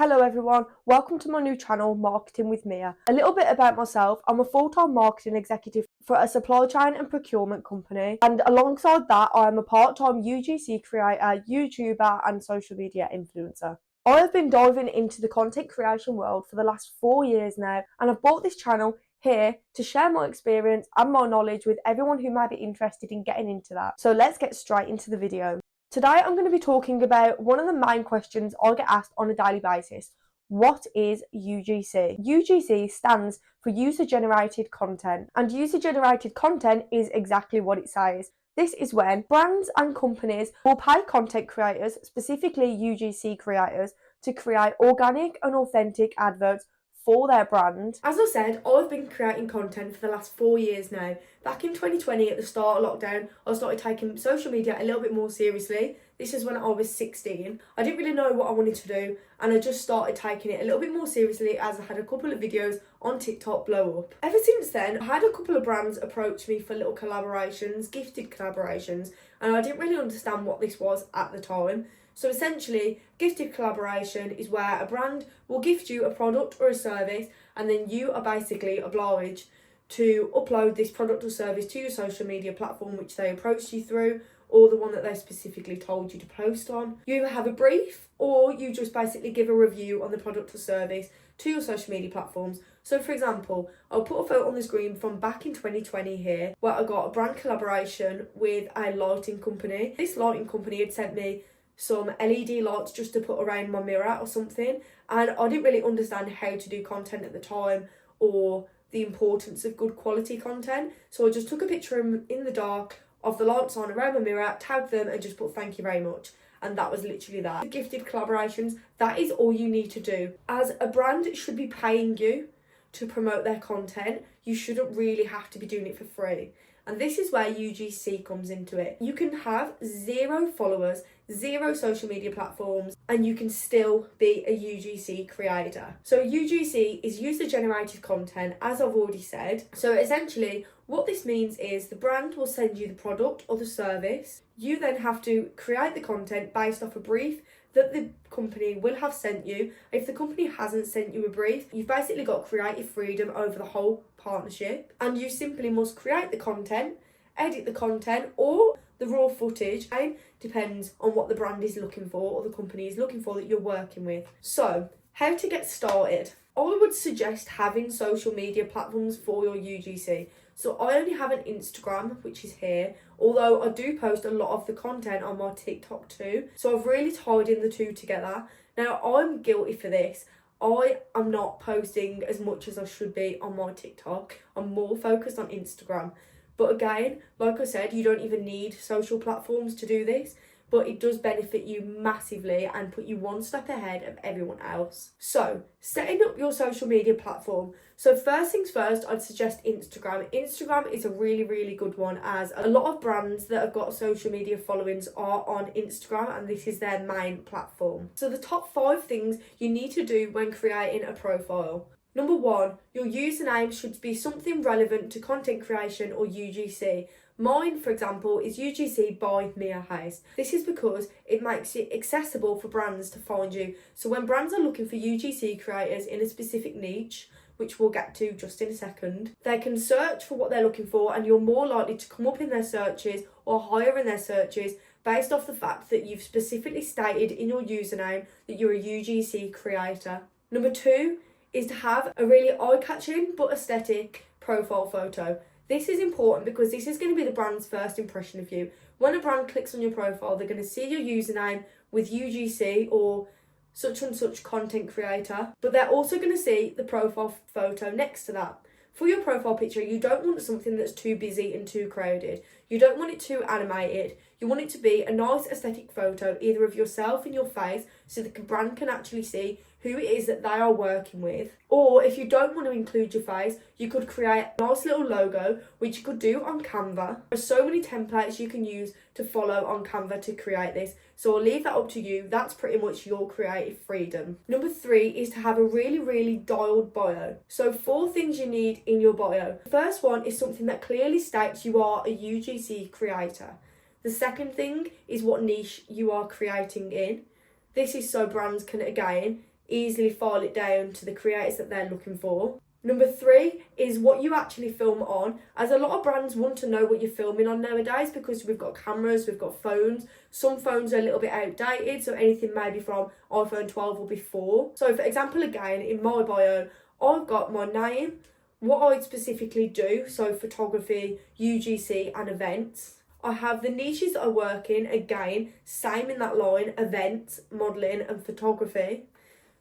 Hello everyone, welcome to my new channel, Marketing with Mia. A little bit about myself, I'm a full-time marketing executive for a supply chain and procurement company, and alongside that I am a part-time UGC creator, YouTuber and social media influencer. I have been diving into the content creation world for the last 4 years now, and I've bought this channel here to share my experience and my knowledge with everyone who may be interested in getting into that. So let's get straight into the video. Today I'm going to be talking about one of the main questions I get asked on a daily basis. What is UGC? UGC stands for User Generated Content, and User Generated Content is exactly what it says. This is when brands and companies will pay content creators, specifically UGC creators, to create organic and authentic adverts for their brand. As I said, I've been creating content for the last 4 years now. Back in 2020, at the start of lockdown, I started taking social media a little bit more seriously. This is when I was 16. I didn't really know what I wanted to do, and I just started taking it a little bit more seriously as I had a couple of videos on TikTok blow up. Ever since then, I had a couple of brands approach me for little collaborations, gifted collaborations, and I didn't really understand what this was at the time. So essentially, gifted collaboration is where a brand will gift you a product or a service, and then you are basically obliged to upload this product or service to your social media platform which they approached you through, or the one that they specifically told you to post on. You either have a brief or you just basically give a review on the product or service to your social media platforms. So for example, I'll put a photo on the screen from back in 2020 here, where I got a brand collaboration with a lighting company. This lighting company had sent me some LED lights just to put around my mirror or something, and I didn't really understand how to do content at the time or the importance of good quality content, so I just took a picture in the dark of the lights on around my mirror, tagged them and just put thank you very much, and that was literally that. Gifted collaborations, that is all you need to do. As a brand should be paying you to promote their content, you shouldn't really have to be doing it for free. And this is where UGC comes into it. You can have 0 followers, 0 social media platforms, and you can still be a UGC creator. So UGC is user generated content, as I've already said. So essentially, what this means is the brand will send you the product or the service. You then have to create the content based off a brief that the company will have sent you. If the company hasn't sent you a brief, you've basically got creative freedom over the whole partnership, and you simply must create the content, edit the content, or the raw footage. It depends on what the brand is looking for or the company is looking for that you're working with. So how to get started? I would suggest having social media platforms for your UGC. So I only have an Instagram, which is here, although I do post a lot of the content on my TikTok too. So I've really tied in the two together. Now I'm guilty for this. I am not posting as much as I should be on my TikTok. I'm more focused on Instagram. But again, like I said, you don't even need social platforms to do this, but it does benefit you massively and put you one step ahead of everyone else. So, setting up your social media platform. So first things first, I'd suggest Instagram. Instagram is a really, really good one, as a lot of brands that have got social media followings are on Instagram, and this is their main platform. So the top 5 things you need to do when creating a profile. Number 1, your username should be something relevant to content creation or UGC. Mine, for example, is UGC by Mia Hayes. This is because it makes it accessible for brands to find you. So when brands are looking for UGC creators in a specific niche, which we'll get to just in a second, they can search for what they're looking for, and you're more likely to come up in their searches or higher in their searches based off the fact that you've specifically stated in your username that you're a UGC creator. Number 2 is to have a really eye-catching but aesthetic profile photo. This is important because this is going to be the brand's first impression of you. When a brand clicks on your profile, they're going to see your username with UGC or such and such content creator, but they're also going to see the profile photo next to that. For your profile picture, you don't want something that's too busy and too crowded. You don't want it too animated. You want it to be a nice aesthetic photo, either of yourself and your face, so the brand can actually see who it is that they are working with. Or if you don't want to include your face, you could create a nice little logo, which you could do on Canva. There's so many templates you can use to follow on Canva to create this, so I'll leave that up to you. That's pretty much your creative freedom. Number 3 is to have a really, really dialed bio. So 4 things you need in your bio. The first one is something that clearly states you are a UGC creator. The second thing is what niche you are creating in. This is so brands can, again, easily file it down to the creators that they're looking for. Number 3 is what you actually film on, as a lot of brands want to know what you're filming on nowadays because we've got cameras, we've got phones. Some phones are a little bit outdated, so anything maybe from iPhone 12 or before. So for example, again, in my bio, I've got my name, what I specifically do, so photography, UGC and events. I have the niches that I work in, again, same in that line, events, modelling and photography.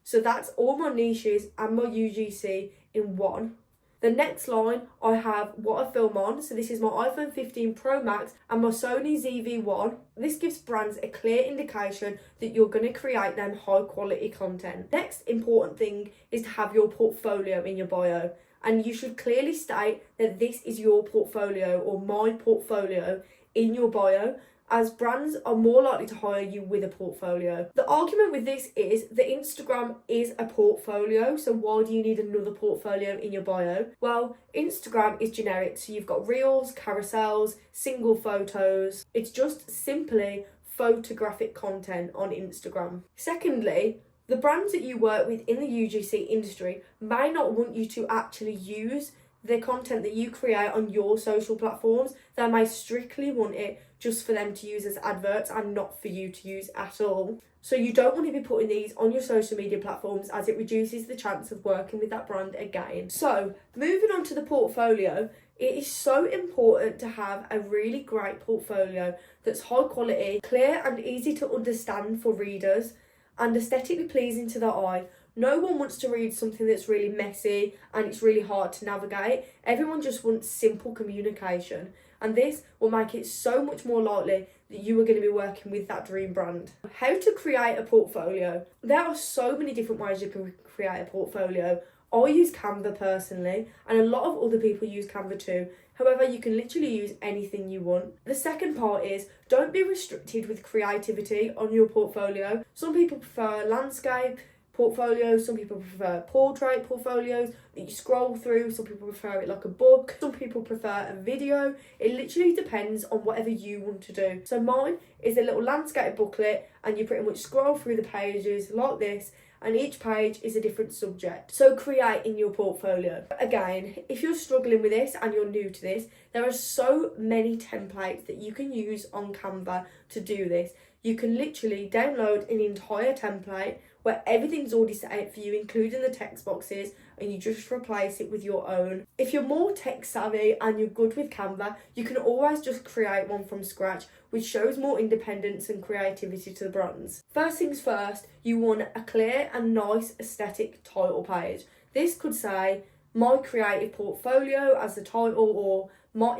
So that's all my niches and my UGC in one. The next line, I have what I film on. So this is my iPhone 15 Pro Max and my Sony ZV-1. This gives brands a clear indication that you're going to create them high quality content. Next important thing is to have your portfolio in your bio. And you should clearly state that this is your portfolio or my portfolio in your bio, as brands are more likely to hire you with a portfolio. The argument with this is that Instagram is a portfolio, so why do you need another portfolio in your bio? Well, Instagram is generic, so you've got reels, carousels, single photos. It's just simply photographic content on Instagram. Secondly, the brands that you work with in the UGC industry may not want you to actually use the content that you create on your social platforms. They may strictly want it just for them to use as adverts and not for you to use at all. So you don't want to be putting these on your social media platforms, as it reduces the chance of working with that brand again. So moving on to the portfolio, it is so important to have a really great portfolio that's high quality, clear and easy to understand for readers, and aesthetically pleasing to the eye. No one wants to read something that's really messy and it's really hard to navigate. Everyone just wants simple communication, and this will make it so much more likely that you are going to be working with that dream brand. How to create a portfolio? There are so many different ways you can create a portfolio. I use Canva personally, and a lot of other people use Canva too. However, you can literally use anything you want. The second part is, don't be restricted with creativity on your portfolio. Some people prefer landscape portfolios, some people prefer portrait portfolios that you scroll through, some people prefer it like a book, some people prefer a video. It literally depends on whatever you want to do. So mine is a little landscape booklet, and you pretty much scroll through the pages like this, and each page is a different subject. So create in your portfolio. Again, if you're struggling with this and you're new to this, there are so many templates that you can use on Canva to do this. You can literally download an entire template where everything's already set out for you, including the text boxes, and you just replace it with your own. If you're more tech savvy and you're good with Canva, you can always just create one from scratch, which shows more independence and creativity to the brands. First things first, you want a clear and nice aesthetic title page. This could say, My Creative Portfolio as the title, or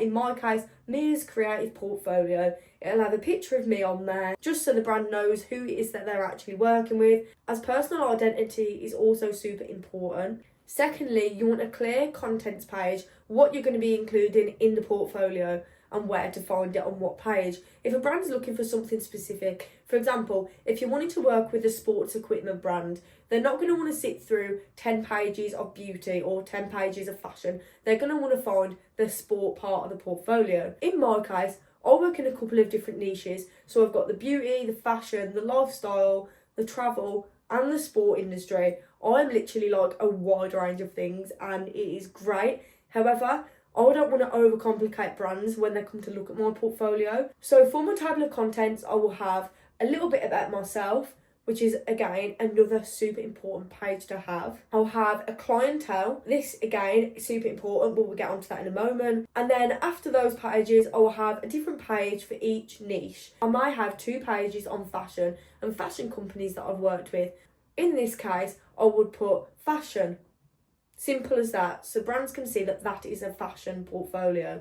in my case, Mia's Creative Portfolio. It'll have a picture of me on there, just so the brand knows who it is that they're actually working with, as personal identity is also super important. Secondly, you want a clear contents page, what you're going to be including in the portfolio and where to find it on what page. If a brand's looking for something specific, for example, if you're wanting to work with a sports equipment brand, they're not going to want to sit through 10 pages of beauty or 10 pages of fashion. They're going to want to find the sport part of the portfolio. In my case, I work in a couple of different niches. So I've got the beauty, the fashion, the lifestyle, the travel and the sport industry. I'm literally like a wide range of things, and it is great. However, I don't want to overcomplicate brands when they come to look at my portfolio. So for my table of contents, I will have a little bit about myself, which is again another super important page to have. I'll have a clientele. This again is super important, but we'll get onto that in a moment. And then after those pages, I will have a different page for each niche. I might have 2 pages on fashion and fashion companies that I've worked with. In this case, I would put fashion. Simple as that, so brands can see that that is a fashion portfolio.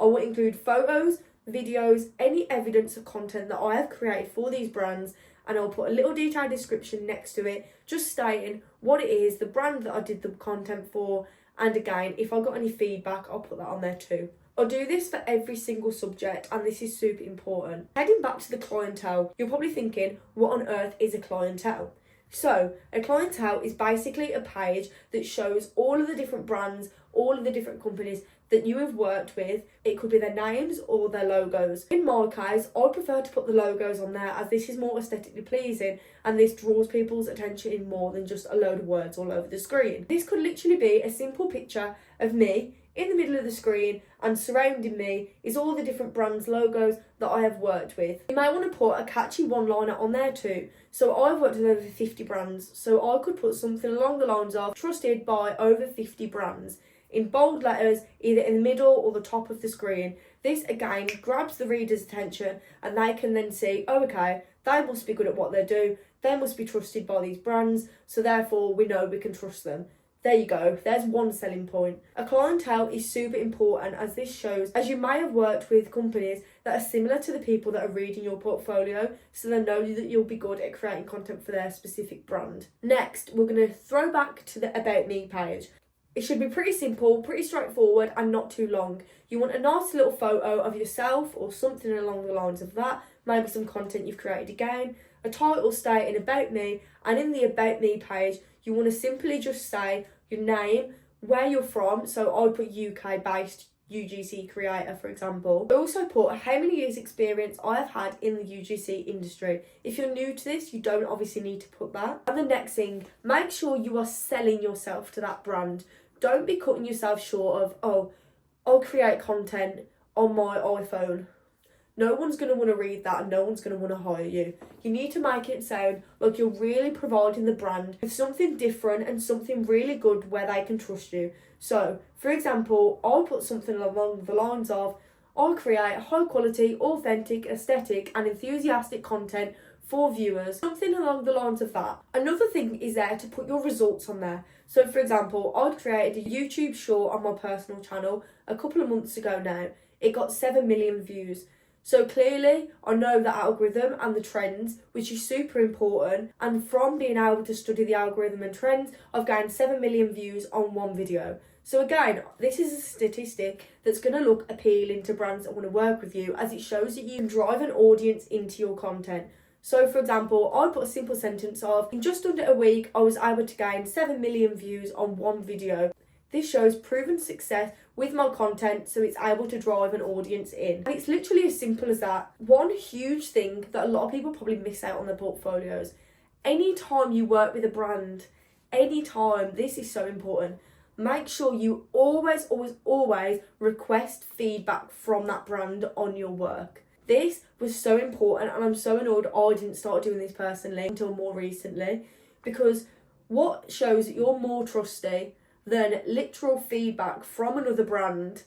I will include photos, videos, any evidence of content that I have created for these brands, and I'll put a little detailed description next to it, just stating what it is, the brand that I did the content for, and again, if I got any feedback, I'll put that on there too. I'll do this for every single subject, and this is super important. Heading back to the clientele, you're probably thinking, what on earth is a clientele? So, a clientele is basically a page that shows all of the different brands, all of the different companies that you have worked with. It could be their names or their logos. In my case, I prefer to put the logos on there as this is more aesthetically pleasing and this draws people's attention in more than just a load of words all over the screen. This could literally be a simple picture of me in the middle of the screen, and surrounding me is all the different brands' logos that I have worked with. You may want to put a catchy one-liner on there too. So I've worked with over 50 brands, so I could put something along the lines of trusted by over 50 brands in bold letters, either in the middle or the top of the screen. This again grabs the reader's attention and they can then see, oh okay, they must be good at what they do, they must be trusted by these brands, so therefore we know we can trust them. There you go, there's one selling point. A clientele is super important, as this shows as you may have worked with companies that are similar to the people that are reading your portfolio, so they know that you'll be good at creating content for their specific brand. Next, we're going to throw back to the About Me page. It should be pretty simple, pretty straightforward and not too long. You want a nice little photo of yourself or something along the lines of that, maybe some content you've created again, a title stating About Me, and in the About Me page you want to simply just say your name, where you're from, so I'd put UK based UGC creator for example. I also put how many years experience I have had in the UGC industry. If you're new to this, you don't obviously need to put that. And the next thing, make sure you are selling yourself to that brand. Don't be cutting yourself short of, oh, I'll create content on my iPhone. No one's going to want to read that and no one's going to want to hire you. You need to make it sound like you're really providing the brand with something different and something really good where they can trust you. So, for example, I'll put something along the lines of, I'll create high quality, authentic, aesthetic and enthusiastic content for viewers. Something along the lines of that. Another thing is there to put your results on there. So, for example, I'd created a YouTube short on my personal channel a couple of months ago now. It got 7 million views. So clearly, I know the algorithm and the trends, which is super important. And from being able to study the algorithm and trends, I've gained 7 million views on one video. So again, this is a statistic that's going to look appealing to brands that want to work with you, as it shows that you can drive an audience into your content. So for example, I put a simple sentence of, in just under a week, I was able to gain 7 million views on one video. This shows proven success with my content, so it's able to drive an audience in. And it's literally as simple as that. One huge thing that a lot of people probably miss out on their portfolios. Anytime you work with a brand, anytime, this is so important, make sure you always request feedback from that brand on your work. This was so important, and I'm so annoyed I didn't start doing this personally until more recently, because what shows that you're more trusty than literal feedback from another brand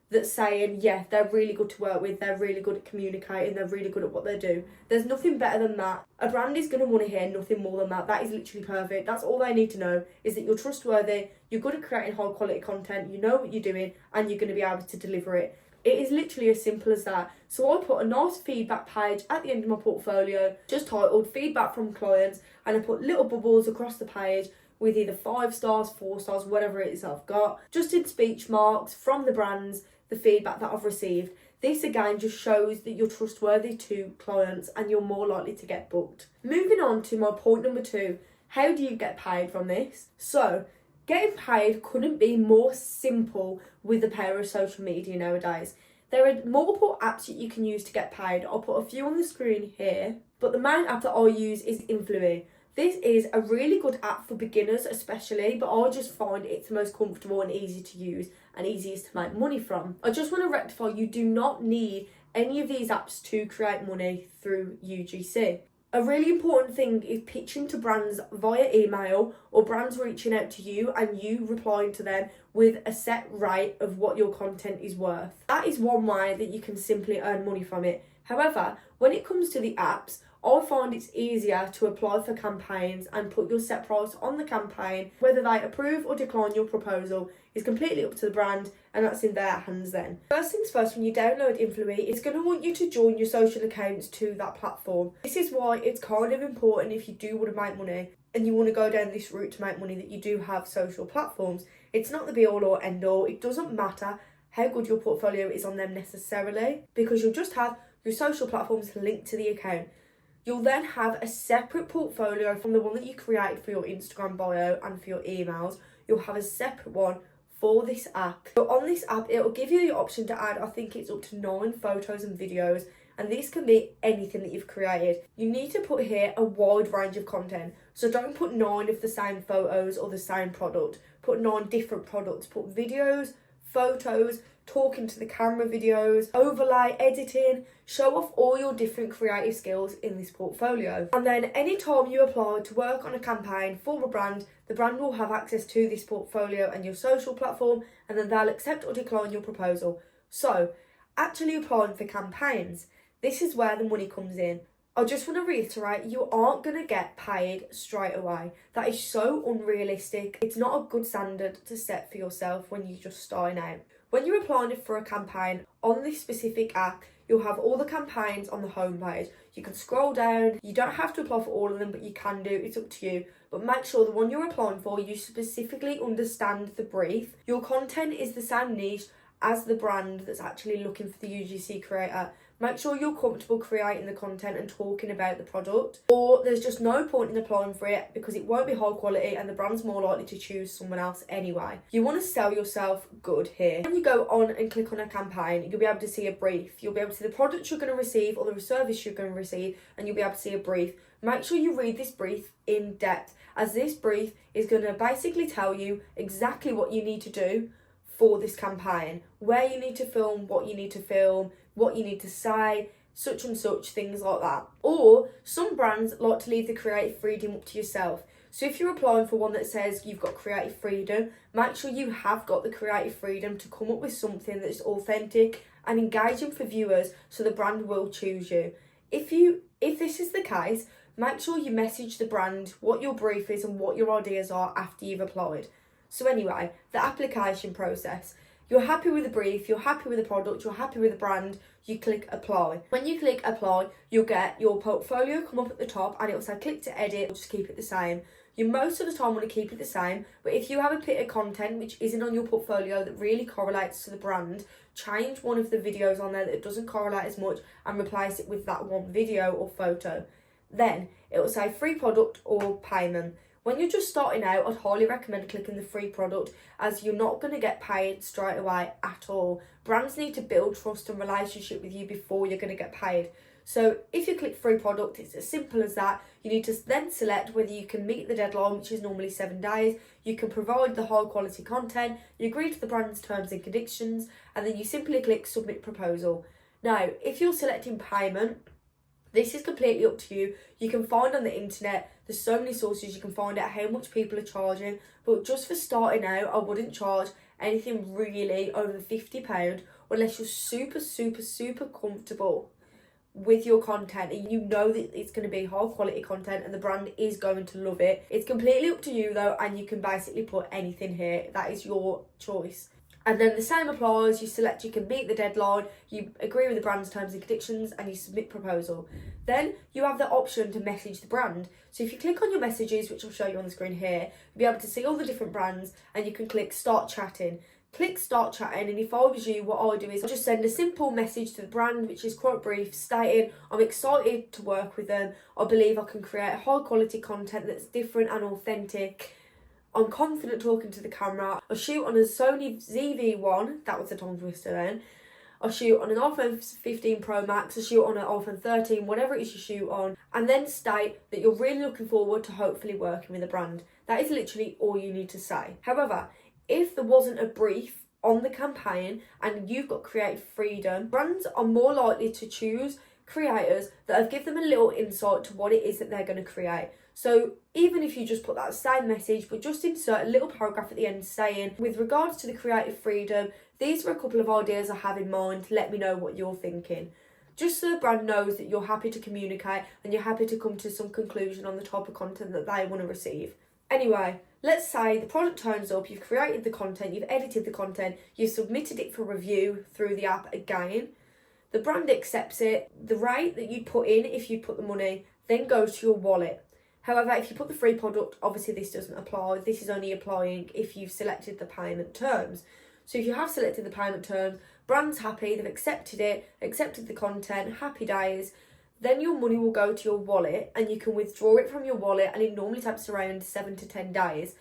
that's saying, yeah, they're really good to work with, they're really good at communicating, they're really good at what they do. There's nothing better than that. A brand is going to want to hear nothing more than that. That is literally perfect. That's all they need to know, is that you're trustworthy, you're good at creating high quality content, you know what you're doing, and you're going to be able to deliver it. It is literally as simple as that. So I put a nice feedback page at the end of my portfolio, just titled Feedback from Clients, and I put little bubbles across the page with either 5 stars, 4 stars, whatever it is I've got, just in speech marks from the brands, the feedback that I've received. This again just shows that you're trustworthy to clients and you're more likely to get booked. Moving on to my point number 2, how do you get paid from this? So, getting paid couldn't be more simple with the power of social media nowadays. There are multiple apps that you can use to get paid. I'll put a few on the screen here, but the main app that I use is Influy. This is a really good app for beginners especially, but I just find it's the most comfortable and easy to use and easiest to make money from. I just want to rectify, you do not need any of these apps to create money through UGC. A really important thing is pitching to brands via email, or brands reaching out to you and you replying to them with a set rate of what your content is worth. That is one way that you can simply earn money from it. However, when it comes to the apps, I find it's easier to apply for campaigns and put your set price on the campaign. Whether they approve or decline your proposal is completely up to the brand, and that's in their hands then. First things first, when you download Influy, it's going to want you to join your social accounts to that platform. This is why it's kind of important, if you do want to make money and you want to go down this route to make money, that you do have social platforms. It's not the be all or end all. It doesn't matter how good your portfolio is on them necessarily, because you'll just have your social platforms linked to the account. You'll then have a separate portfolio from the one that you create for your Instagram bio and for your emails. You'll have a separate one for this app. So on this app, it'll give you the option to add, I think it's up to 9 photos and videos, and these can be anything that you've created. You need to put here a wide range of content. So don't put 9 of the same photos or the same product. Put 9 different products. Put videos, photos, talking to the camera videos, overlay, editing, show off all your different creative skills in this portfolio. And then anytime you apply to work on a campaign for a brand, the brand will have access to this portfolio and your social platform, and then they'll accept or decline your proposal. So, actually applying for campaigns, this is where the money comes in. I just want to reiterate, you aren't going to get paid straight away. That is so unrealistic. It's not a good standard to set for yourself when you're just starting out. When you're applying for a campaign on this specific app, you'll have all the campaigns on the homepage. You can scroll down. You don't have to apply for all of them, but you can do. It's up to you. But make sure the one you're applying for, you specifically understand the brief. Your content is the same niche as the brand that's actually looking for the UGC creator. Make sure you're comfortable creating the content and talking about the product, or there's just no point in applying for it because it won't be high quality and the brand's more likely to choose someone else anyway. You want to sell yourself good here. When you go on and click on a campaign, you'll be able to see a brief. You'll be able to see the product you're going to receive or the service you're going to receive, and you'll be able to see a brief. Make sure you read this brief in depth, as this brief is going to basically tell you exactly what you need to do for this campaign, where you need to film, what you need to film, what you need to say, such and such, things like that. Or some brands like to leave the creative freedom up to yourself. So if you're applying for one that says you've got creative freedom, make sure you have got the creative freedom to come up with something that's authentic and engaging for viewers, so the brand will choose you. If this is the case, make sure you message the brand what your brief is and what your ideas are after you've applied. So anyway, the application process. You're happy with the brief, you're happy with the product, you're happy with the brand, you click apply. When you click apply, you'll get your portfolio come up at the top and it'll say click to edit, or just keep it the same. You most of the time want to keep it the same, but if you have a bit of content which isn't on your portfolio that really correlates to the brand, change one of the videos on there that doesn't correlate as much and replace it with that one video or photo. Then it will say free product or payment. When you're just starting out, I'd highly recommend clicking the free product, as you're not going to get paid straight away at all. Brands need to build trust and relationship with you before you're going to get paid. So if you click free product, it's as simple as that. You need to then select whether you can meet the deadline, which is normally 7 days. You can provide the high quality content. You agree to the brand's terms and conditions, and then you simply click submit proposal. Now, if you're selecting payment, this is completely up to you. You can find on the internet, there's so many sources you can find out how much people are charging, but just for starting out, I wouldn't charge anything really over £50 unless you're super comfortable with your content and you know that it's going to be high quality content and the brand is going to love it. It's completely up to you though, and you can basically put anything here. That is your choice. And then the same applies. You select you can meet the deadline, you agree with the brand's terms and conditions, and you submit proposal. Then you have the option to message the brand. So if you click on your messages, which I'll show you on the screen here, you'll be able to see all the different brands, and you can click start chatting. Click start chatting, and if I was you, what I do is I just send a simple message to the brand, which is quite brief, stating I'm excited to work with them. I believe I can create high quality content that's different and authentic. I'm confident talking to the camera. I shoot on a Sony ZV-1, that was a tongue twister then. I shoot on an iPhone 15 Pro Max, I shoot on an iPhone 13, whatever it is you shoot on, and then state that you're really looking forward to hopefully working with a brand. That is literally all you need to say. However, if there wasn't a brief on the campaign and you've got creative freedom, brands are more likely to choose creators that have given them a little insight to what it is that they're going to create. So even if you just put that same message, but just insert a little paragraph at the end saying, with regards to the creative freedom, these are a couple of ideas I have in mind, let me know what you're thinking. Just so the brand knows that you're happy to communicate and you're happy to come to some conclusion on the type of content that they want to receive. Anyway, let's say the product turns up, you've created the content, you've edited the content, you've submitted it for review through the app again. The brand accepts it. The rate that you put in, if you put the money, then goes to your wallet. However, if you put the free product, obviously this doesn't apply. This is only applying if you've selected the payment terms. So if you have selected the payment terms, brand's happy, they've accepted it, accepted the content, happy days, then your money will go to your wallet and you can withdraw it from your wallet, and it normally takes around 7 to 10 days.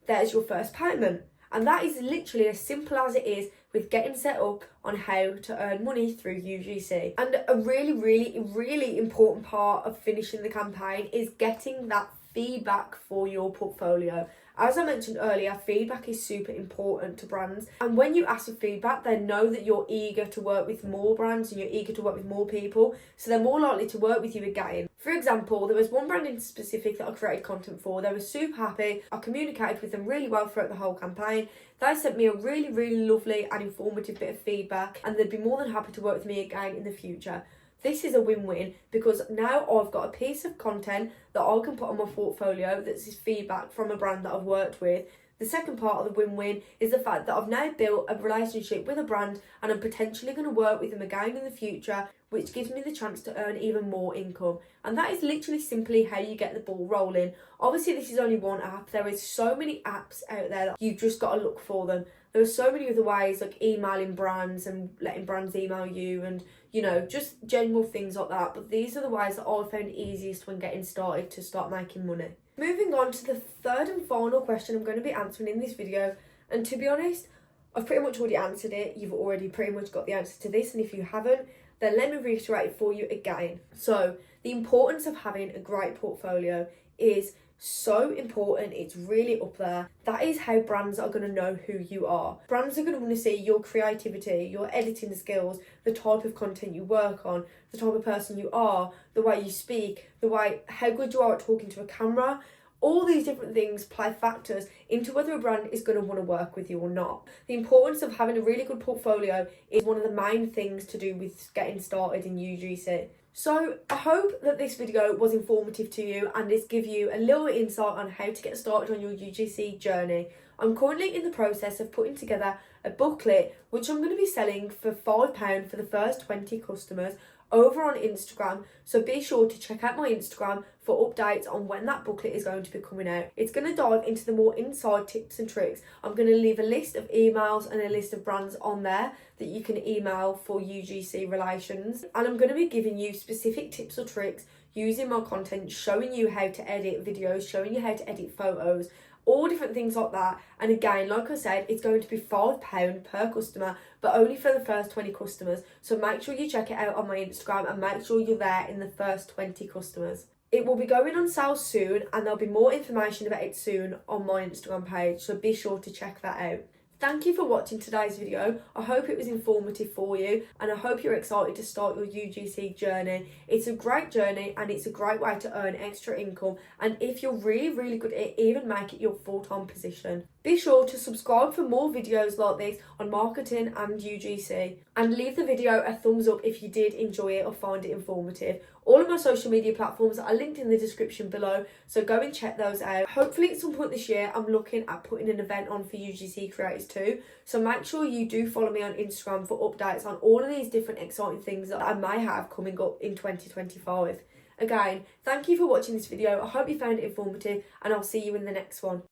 There's your first payment. And that is literally as simple as it is with getting set up on how to earn money through UGC. And a really important part of finishing the campaign is getting that feedback for your portfolio. As I mentioned earlier, feedback is super important to brands, and when you ask for feedback, they know that you're eager to work with more brands and you're eager to work with more people, so they're more likely to work with you again. For example, there was one brand in specific that I created content for. They were super happy. I communicated with them really well throughout the whole campaign. They sent me a really lovely and informative bit of feedback, and they'd be more than happy to work with me again in the future. This is a win-win because now I've got a piece of content that I can put on my portfolio that's feedback from a brand that I've worked with. The second part of the win-win is the fact that I've now built a relationship with a brand and I'm potentially going to work with them again in the future, which gives me the chance to earn even more income. And that is literally simply how you get the ball rolling. Obviously, this is only one app. There is so many apps out there that you've just got to look for them. There are so many other ways, like emailing brands and letting brands email you and, you know, just general things like that. But these are the ways that I found easiest when getting started to start making money. Moving on to the third and final question I'm going to be answering in this video. And to be honest, I've pretty much already answered it. You've already pretty much got the answer to this. And if you haven't, then let me reiterate it for you again. So the importance of having a great portfolio is so important. It's really up there. That is how brands are going to know who you are. Brands are going to want to see your creativity, your editing skills, the type of content you work on, the type of person you are, the way you speak, how good you are at talking to a camera. All these different things play factors into whether a brand is going to want to work with you or not. The importance of having a really good portfolio is one of the main things to do with getting started in UGC. So I hope that this video was informative to you and it's give you a little insight on how to get started on your UGC journey. I'm currently in the process of putting together a booklet which I'm going to be selling for £5 for the first 20 customers over on Instagram, so be sure to check out my Instagram for updates on when that booklet is going to be coming out. It's going to dive into the more inside tips and tricks. I'm going to leave a list of emails and a list of brands on there that you can email for UGC relations, and I'm going to be giving you specific tips or tricks using my content, showing you how to edit videos, showing you how to edit photos, all different things like that. And again, like I said, it's going to be £5 per customer, but only for the first 20 customers. So make sure you check it out on my Instagram and make sure you're there in the first 20 customers. It will be going on sale soon and there'll be more information about it soon on my Instagram page, so be sure to check that out. Thank you for watching today's video. I hope it was informative for you and I hope you're excited to start your UGC journey. It's a great journey and it's a great way to earn extra income, and if you're really good at it, even make it your full-time position. Be sure to subscribe for more videos like this on marketing and UGC, and leave the video a thumbs up if you did enjoy it or find it informative. All of my social media platforms are linked in the description below, so go and check those out. Hopefully at some point this year I'm looking at putting an event on for UGC creators too, so make sure you do follow me on Instagram for updates on all of these different exciting things that I may have coming up in 2025. Again, thank you for watching this video. I hope you found it informative and I'll see you in the next one.